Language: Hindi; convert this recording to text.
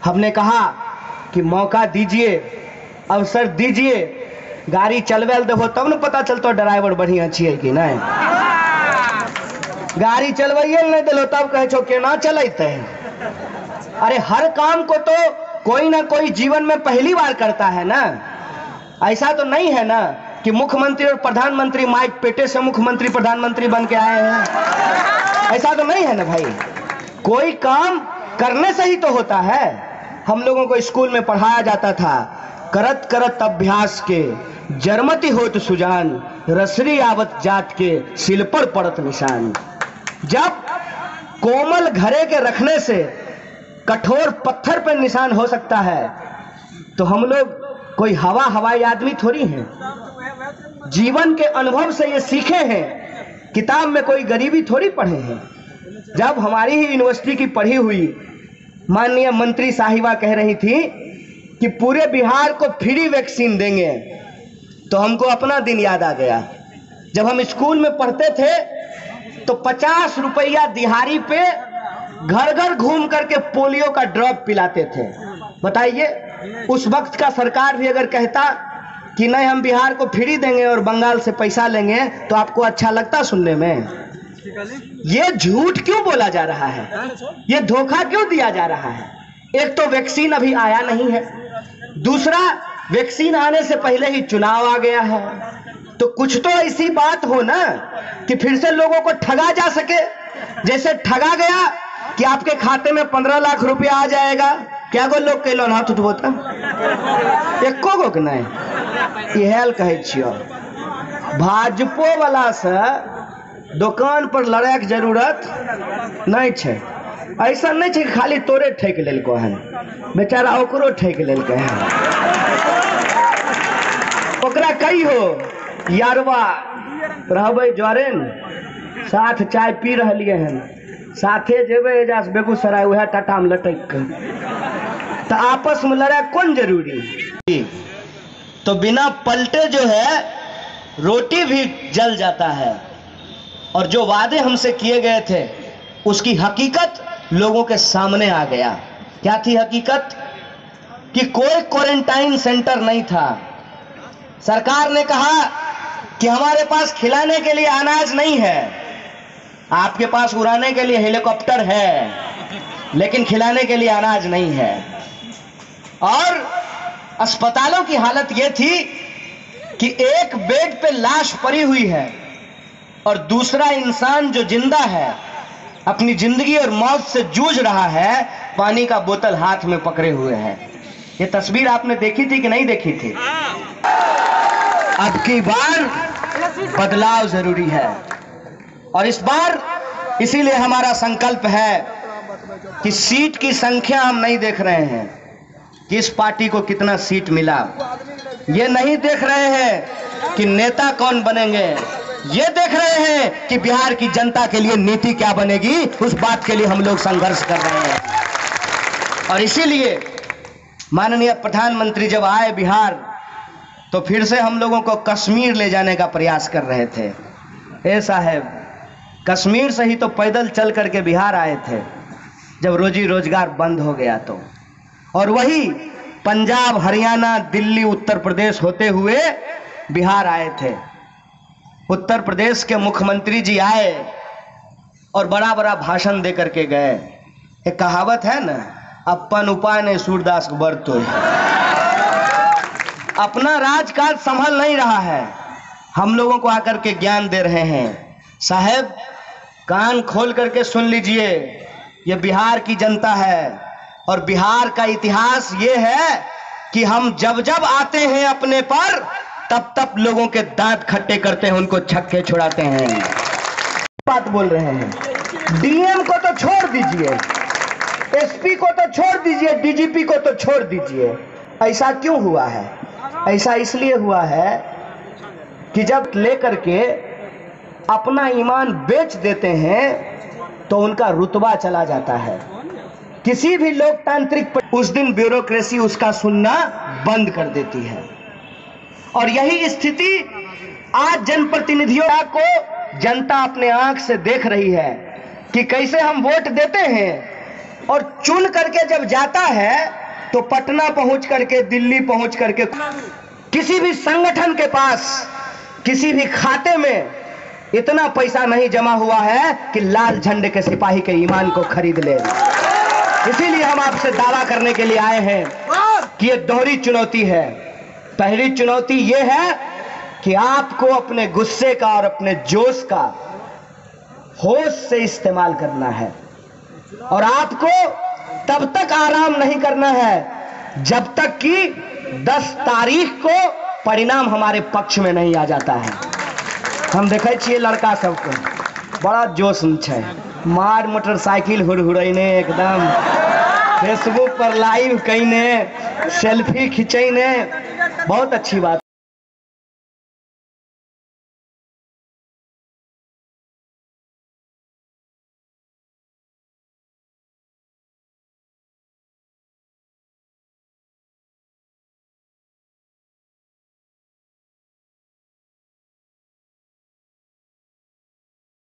हमने कहा कि मौका दीजिए, अवसर दीजिए, गाड़ी चलवेल देबो तब न पता चलतो ड्राइवर बढ़िया छिए कि नहीं। गाड़ी चलवाइए नहीं दिलो तब कहे छो केना चलते। अरे हर काम को तो कोई ना कोई जीवन में पहली बार करता है ना। ऐसा तो नहीं है ना कि मुख्यमंत्री और प्रधानमंत्री माइक पेटे से मुख्यमंत्री प्रधानमंत्री बन के आए हैं। ऐसा तो नहीं है ना भाई। कोई काम करने से ही तो होता है। हम लोगों को स्कूल में पढ़ाया जाता था, करत करत अभ्यास के जरमति होत सुजान, रसरी आवत जात के सिल पर पड़त निशान। जब कोमल घरे के रखने से कठोर पत्थर पर निशान हो सकता है तो हम लोग कोई हवाई आदमी थोड़ी हैं। जीवन के अनुभव से ये सीखे हैं, किताब में कोई गरीबी थोड़ी पढ़े हैं। जब हमारी ही यूनिवर्सिटी की पढ़ी हुई माननीय मंत्री साहिबा कह रही थी कि पूरे बिहार को फ्री वैक्सीन देंगे, तो हमको अपना दिन याद आ गया। जब हम स्कूल में पढ़ते थे तो 50 रुपया दिहाड़ी पे घर घर घूम करके पोलियो का ड्रॉप पिलाते थे। बताइए, उस वक्त का सरकार भी अगर कहता कि नहीं हम बिहार को फ्री देंगे और बंगाल से पैसा लेंगे तो आपको अच्छा लगता सुनने में? ये झूठ क्यों बोला जा रहा है? ये धोखा क्यों दिया जा रहा है? एक तो वैक्सीन अभी आया नहीं है, दूसरा वैक्सीन आने से पहले ही चुनाव आ गया है। तो कुछ तो ऐसी बात हो ना कि फिर से लोगों को ठगा जा सके। जैसे ठगा गया कि आपके खाते में 15 लाख रुपया आ जाएगा। क्या गो लोग कहलो हाथ उठबो त एको गो के नहीं। इहेल कहे छियो भाजपो वाला से दुकान पर लड़ाई के जरूरत नहीं है। ऐसा नहीं है कि खाली तोरे ठेक लेलको हन, बेचारा ओकरो ठेक लेलके हन। ओकरा कही हो यारवा रहबै जरेन साथ चाय पी रहलिए हन, साथे जेबे एजा से बेगूसराय वह टाटा में लटक के, तो आपस में लड़ाई कौन जरूरी? तो बिना पलटे जो है रोटी भी जल जाता है। और जो वादे हमसे किए गए थे उसकी हकीकत लोगों के सामने आ गया। क्या थी हकीकत? कि कोई क्वारंटाइन सेंटर नहीं था। सरकार ने कहा कि हमारे पास खिलाने के लिए अनाज नहीं है, आपके पास उड़ाने के लिए हेलीकॉप्टर है, लेकिन खिलाने के लिए अनाज नहीं है। और अस्पतालों की हालत यह थी कि एक बेड पे लाश पड़ी हुई है और दूसरा इंसान जो जिंदा है अपनी जिंदगी और मौत से जूझ रहा है, पानी का बोतल हाथ में पकड़े हुए है। ये तस्वीर आपने देखी थी कि नहीं देखी थी? अब की बार बदलाव जरूरी है और इस बार इसीलिए हमारा संकल्प है कि सीट की संख्या हम नहीं देख रहे हैं, किस पार्टी को कितना सीट मिला। ये नहीं देख रहे हैं कि नेता कौन बनेंगे, ये देख रहे हैं कि बिहार की जनता के लिए नीति क्या बनेगी। उस बात के लिए हम लोग संघर्ष कर रहे हैं। और इसीलिए माननीय प्रधानमंत्री जब आए बिहार तो फिर से हम लोगों को कश्मीर ले जाने का प्रयास कर रहे थे। ए साहब, कश्मीर से ही तो पैदल चल करके बिहार आए थे जब रोजी रोजगार बंद हो गया तो। और वही पंजाब, हरियाणा, दिल्ली, उत्तर प्रदेश होते हुए बिहार आए थे। उत्तर प्रदेश के मुख्यमंत्री जी आए और बड़ा बड़ा भाषण दे करके गए। एक कहावत है ना, अपन उपाय ने सूरदास को बरतो। अपना राजकाज संभल नहीं रहा है, हम लोगों को आकर के ज्ञान दे रहे हैं। साहब, कान खोल करके सुन लीजिए, ये बिहार की जनता है और बिहार का इतिहास ये है कि हम जब जब आते हैं अपने पर तब तब लोगों के दांत खट्टे करते हैं, उनको छक्के छुड़ाते हैं। बात बोल रहे हैं। डीएम को तो छोड़ दीजिए, एसपी को तो छोड़ दीजिए, डीजीपी को तो छोड़ दीजिए। ऐसा क्यों हुआ है? ऐसा इसलिए हुआ है कि जब लेकर के अपना ईमान बेच देते हैं तो उनका रुतबा चला जाता है। किसी भी लोकतांत्रिक उस दिन ब्यूरोक्रेसी उसका सुनना बंद कर देती है। और यही स्थिति आज जनप्रतिनिधियों को जनता अपने आंख से देख रही है कि कैसे हम वोट देते हैं और चुन करके जब जाता है तो पटना पहुंच करके, दिल्ली पहुंच करके किसी भी संगठन के पास, किसी भी खाते में इतना पैसा नहीं जमा हुआ है कि लाल झंडे के सिपाही के ईमान को खरीद ले। इसीलिए हम आपसे दावा करने के लिए आए हैं कि ये दोहरी चुनौती है। पहली चुनौती ये है कि आपको अपने गुस्से का और अपने जोश का होश से इस्तेमाल करना है, और आपको तब तक आराम नहीं करना है जब तक कि 10 तारीख को परिणाम हमारे पक्ष में नहीं आ जाता है। हम देखे छिए लड़का सबको बड़ा जोश है, मार मोटरसाइकिल हुरहुरैने, एकदम फेसबुक पर लाइव कईने, सेल्फी खिंचैने, बहुत अच्छी बात